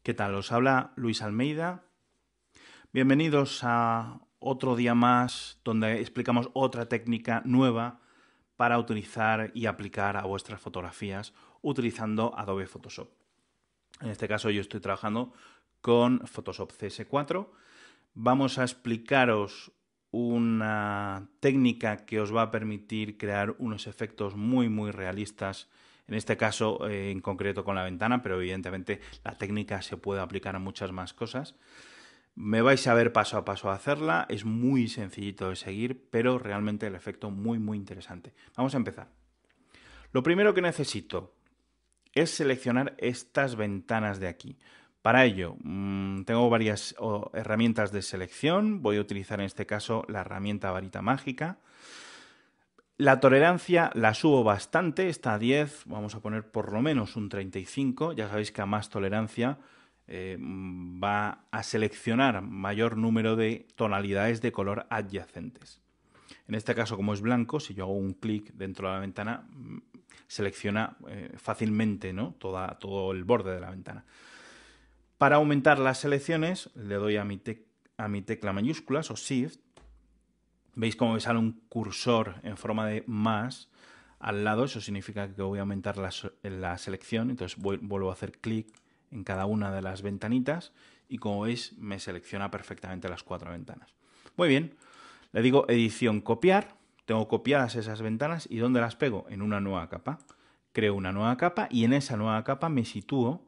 ¿Qué tal? Os habla Luis Almeida. Bienvenidos a otro día más donde explicamos otra técnica nueva para utilizar y aplicar a vuestras fotografías utilizando Adobe Photoshop. En este caso yo estoy trabajando con Photoshop CS4. Vamos a explicaros una técnica que os va a permitir crear unos efectos muy realistas, en este caso en concreto con la ventana, pero evidentemente la técnica se puede aplicar a muchas más cosas. Me vais a ver paso a paso a hacerla, es muy sencillito de seguir, pero realmente el efecto muy interesante. Vamos a empezar. Lo primero que necesito es seleccionar estas ventanas de aquí. Para ello, tengo varias herramientas de selección. Voy a utilizar en este caso la herramienta varita mágica. La tolerancia la subo bastante, está a 10, vamos a poner por lo menos un 35. Ya sabéis que a más tolerancia va a seleccionar mayor número de tonalidades de color adyacentes. En este caso, como es blanco, si yo hago un clic dentro de la ventana, selecciona fácilmente, ¿no? todo el borde de la ventana. Para aumentar las selecciones, le doy a mi tecla mayúsculas o Shift. ¿Veis cómo me sale un cursor en forma de más al lado? Eso significa que voy a aumentar la selección. Entonces vuelvo a hacer clic en cada una de las ventanitas y como veis me selecciona perfectamente las 4 ventanas. Muy bien, le digo edición copiar. Tengo copiadas esas ventanas y ¿dónde las pego? En una nueva capa. Creo una nueva capa y en esa nueva capa me sitúo.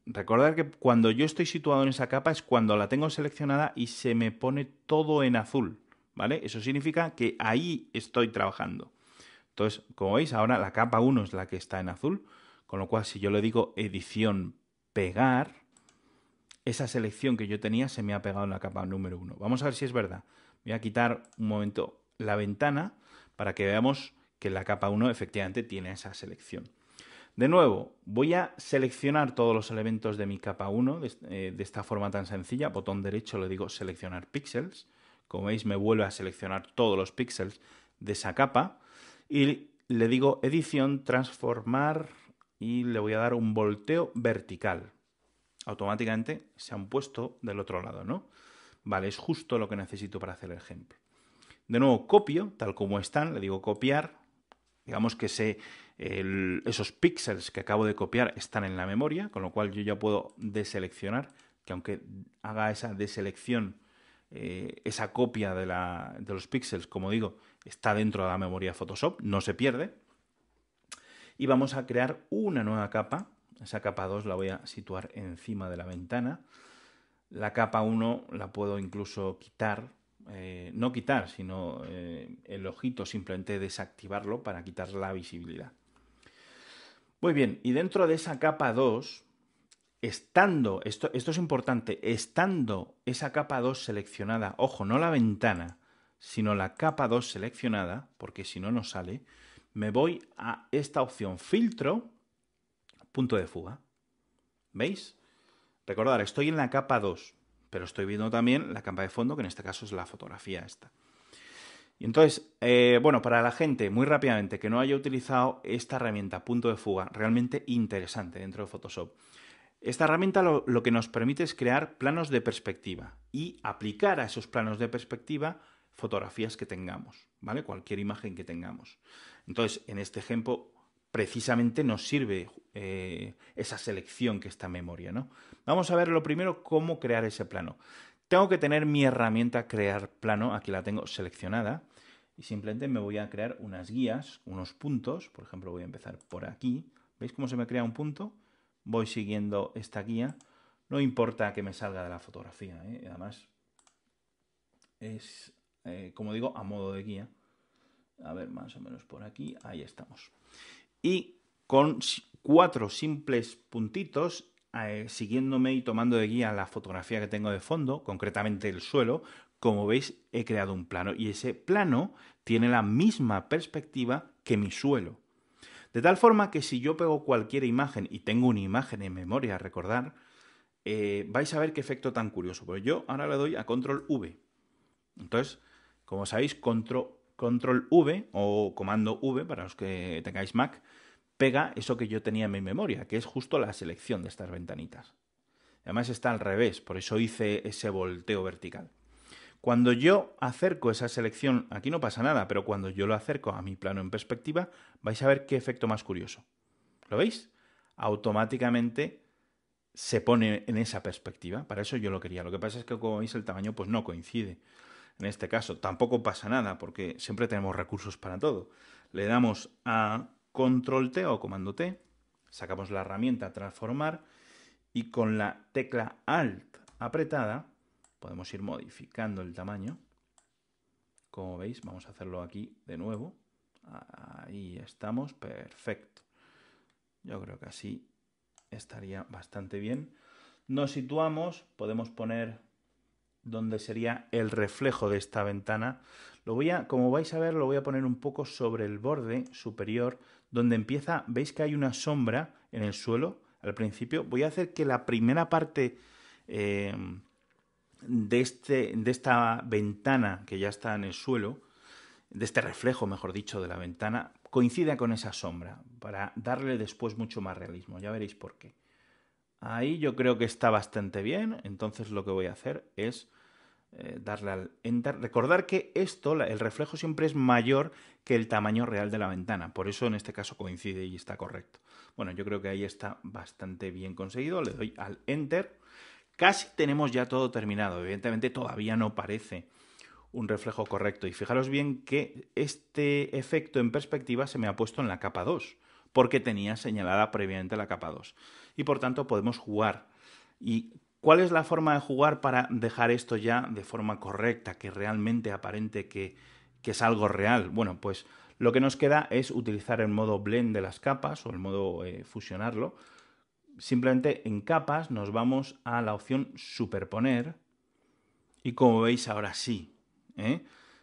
Recordad que cuando yo estoy situado en esa capa es cuando la tengo seleccionada y se me pone todo en azul, ¿vale? Eso significa que ahí estoy trabajando. Entonces, como veis, ahora la capa 1 es la que está en azul, con lo cual si yo le digo edición pegar, esa selección que yo tenía se me ha pegado en la capa número 1. Vamos a ver si es verdad. Voy a quitar un momento la ventana para que veamos que la capa 1 efectivamente tiene esa selección. De nuevo, voy a seleccionar todos los elementos de mi capa 1 de esta forma tan sencilla. Botón derecho le digo seleccionar píxeles. Como veis, me vuelve a seleccionar todos los píxeles de esa capa. Y le digo edición, transformar y le voy a dar un volteo vertical. Automáticamente se han puesto del otro lado, ¿no? Vale, es justo lo que necesito para hacer el ejemplo. De nuevo, copio, tal como están, le digo copiar. Digamos que esos píxeles que acabo de copiar están en la memoria, con lo cual yo ya puedo deseleccionar, que aunque haga esa deselección, esa copia de los píxeles, como digo, está dentro de la memoria de Photoshop, no se pierde. Y vamos a crear una nueva capa. Esa capa 2 la voy a situar encima de la ventana. La capa 1 la puedo incluso quitar. No quitar, sino el ojito simplemente desactivarlo para quitar la visibilidad. Muy bien, y dentro de esa capa 2, esto es importante, estando esa capa 2 seleccionada, ojo, no la ventana, sino la capa 2 seleccionada, porque si no, no sale, me voy a esta opción filtro, punto de fuga. ¿Veis? Recordad, estoy en la capa 2, pero estoy viendo también la capa de fondo, que en este caso es la fotografía esta. Y entonces, bueno, para la gente, muy rápidamente, que no haya utilizado esta herramienta, punto de fuga, realmente interesante dentro de Photoshop. Esta herramienta lo que nos permite es crear planos de perspectiva y aplicar a esos planos de perspectiva fotografías que tengamos, ¿vale? Cualquier imagen que tengamos. Entonces, en este ejemplo, precisamente nos sirve esa selección que está en memoria, ¿no? Vamos a ver lo primero cómo crear ese plano. Tengo que tener mi herramienta crear plano, aquí la tengo seleccionada, y simplemente me voy a crear unas guías, unos puntos, por ejemplo voy a empezar por aquí, ¿veis cómo se me crea un punto? Voy siguiendo esta guía, no importa que me salga de la fotografía, además es, como digo, a modo de guía. A ver, más o menos por aquí, ahí estamos. Y con 4 simples puntitos, siguiéndome y tomando de guía la fotografía que tengo de fondo, concretamente el suelo, como veis he creado un plano y ese plano tiene la misma perspectiva que mi suelo. De tal forma que si yo pego cualquier imagen y tengo una imagen en memoria, recordar, vais a ver qué efecto tan curioso. Pues yo ahora le doy a control V. Entonces, como sabéis, control V o comando V, para los que tengáis Mac, pega eso que yo tenía en mi memoria, que es justo la selección de estas ventanitas. Además está al revés, por eso hice ese volteo vertical. Cuando yo acerco esa selección, aquí no pasa nada, pero cuando yo lo acerco a mi plano en perspectiva, vais a ver qué efecto más curioso. ¿Lo veis? Automáticamente se pone en esa perspectiva. Para eso yo lo quería. Lo que pasa es que, como veis, el tamaño pues no coincide. En este caso tampoco pasa nada, porque siempre tenemos recursos para todo. Le damos a Control T o Comando T, sacamos la herramienta Transformar y con la tecla Alt apretada podemos ir modificando el tamaño. Como veis, vamos a hacerlo aquí de nuevo. Ahí estamos, perfecto. Yo creo que así estaría bastante bien. Nos situamos, podemos poner donde sería el reflejo de esta ventana. Como vais a ver, lo voy a poner un poco sobre el borde superior, donde empieza, veis que hay una sombra en el suelo al principio. Voy a hacer que la primera parte de esta ventana que ya está en el suelo, de este reflejo, mejor dicho, de la ventana, coincida con esa sombra, para darle después mucho más realismo. Ya veréis por qué. Ahí yo creo que está bastante bien, entonces lo que voy a hacer es darle al Enter. Recordar que el reflejo siempre es mayor que el tamaño real de la ventana, por eso en este caso coincide y está correcto. Bueno, yo creo que ahí está bastante bien conseguido, le doy al Enter. Casi tenemos ya todo terminado, evidentemente todavía no parece un reflejo correcto. Y fijaros bien que este efecto en perspectiva se me ha puesto en la capa 2, porque tenía señalada previamente la capa 2. Y por tanto podemos jugar. ¿Y cuál es la forma de jugar para dejar esto ya de forma correcta, que realmente aparente que es algo real? Bueno, pues lo que nos queda es utilizar el modo blend de las capas o el modo fusionarlo. Simplemente en capas nos vamos a la opción superponer y como veis ahora sí,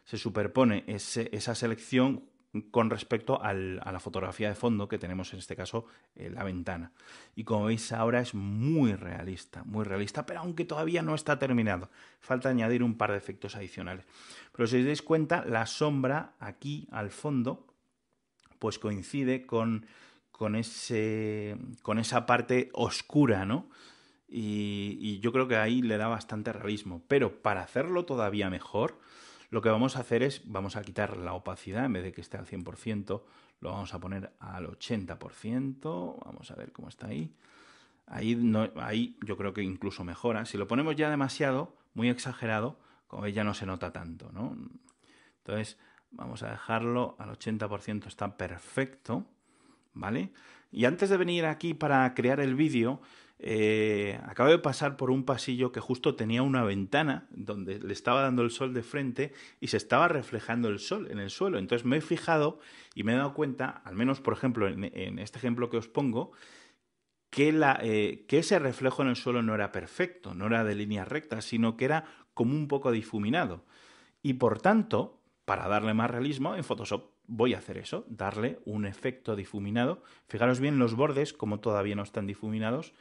se superpone esa selección con respecto a la fotografía de fondo que tenemos en este caso la ventana. Y como veis ahora es muy realista, pero aunque todavía no está terminado. Falta añadir un par de efectos adicionales. Pero si os dais cuenta, la sombra aquí al fondo pues coincide con esa parte oscura, ¿no? Y yo creo que ahí le da bastante realismo. Pero para hacerlo todavía mejor, lo que vamos a hacer es, vamos a quitar la opacidad, en vez de que esté al 100%, lo vamos a poner al 80%. Vamos a ver cómo está ahí. Ahí yo creo que incluso mejora. Si lo ponemos ya demasiado, muy exagerado, como veis ya no se nota tanto, ¿no? Entonces vamos a dejarlo al 80%, está perfecto, ¿vale? Y antes de venir aquí para crear el vídeo, acabo de pasar por un pasillo que justo tenía una ventana donde le estaba dando el sol de frente y se estaba reflejando el sol en el suelo. Entonces me he fijado y me he dado cuenta, al menos por ejemplo en este ejemplo que os pongo, que ese reflejo en el suelo no era perfecto, no era de líneas rectas, sino que era como un poco difuminado. Y por tanto, para darle más realismo, en Photoshop voy a hacer eso, darle un efecto difuminado. Fijaros bien los bordes, como todavía no están difuminados.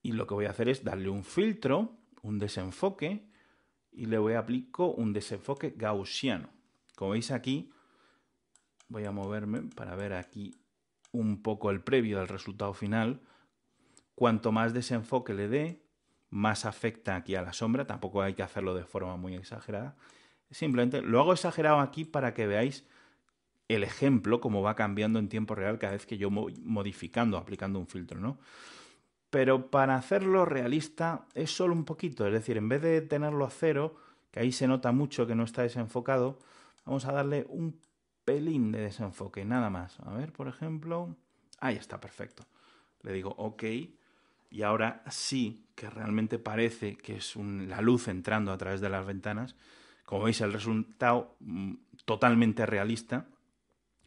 Y lo que voy a hacer es darle un filtro, un desenfoque, y le voy a aplicar un desenfoque gaussiano. Como veis aquí, voy a moverme para ver aquí un poco el previo del resultado final. Cuanto más desenfoque le dé, más afecta aquí a la sombra. Tampoco hay que hacerlo de forma muy exagerada. Simplemente lo hago exagerado aquí para que veáis el ejemplo, cómo va cambiando en tiempo real cada vez que yo voy modificando, aplicando un filtro, ¿no? Pero para hacerlo realista es solo un poquito, es decir, en vez de tenerlo a 0, que ahí se nota mucho que no está desenfocado, vamos a darle un pelín de desenfoque, nada más. A ver, por ejemplo, ahí está, perfecto. Le digo OK y ahora sí que realmente parece que es la luz entrando a través de las ventanas. Como veis, el resultado totalmente realista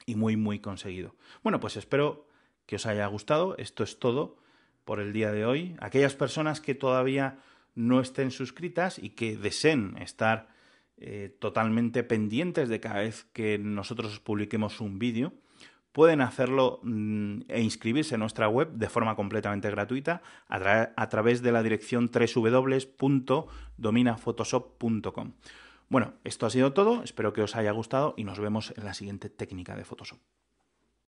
y muy conseguido. Bueno, pues espero que os haya gustado. Esto es todo por el día de hoy. Aquellas personas que todavía no estén suscritas y que deseen estar totalmente pendientes de cada vez que nosotros publiquemos un vídeo, pueden hacerlo e inscribirse en nuestra web de forma completamente gratuita a través de la dirección www.dominaphotoshop.com. Bueno, esto ha sido todo, espero que os haya gustado y nos vemos en la siguiente técnica de Photoshop.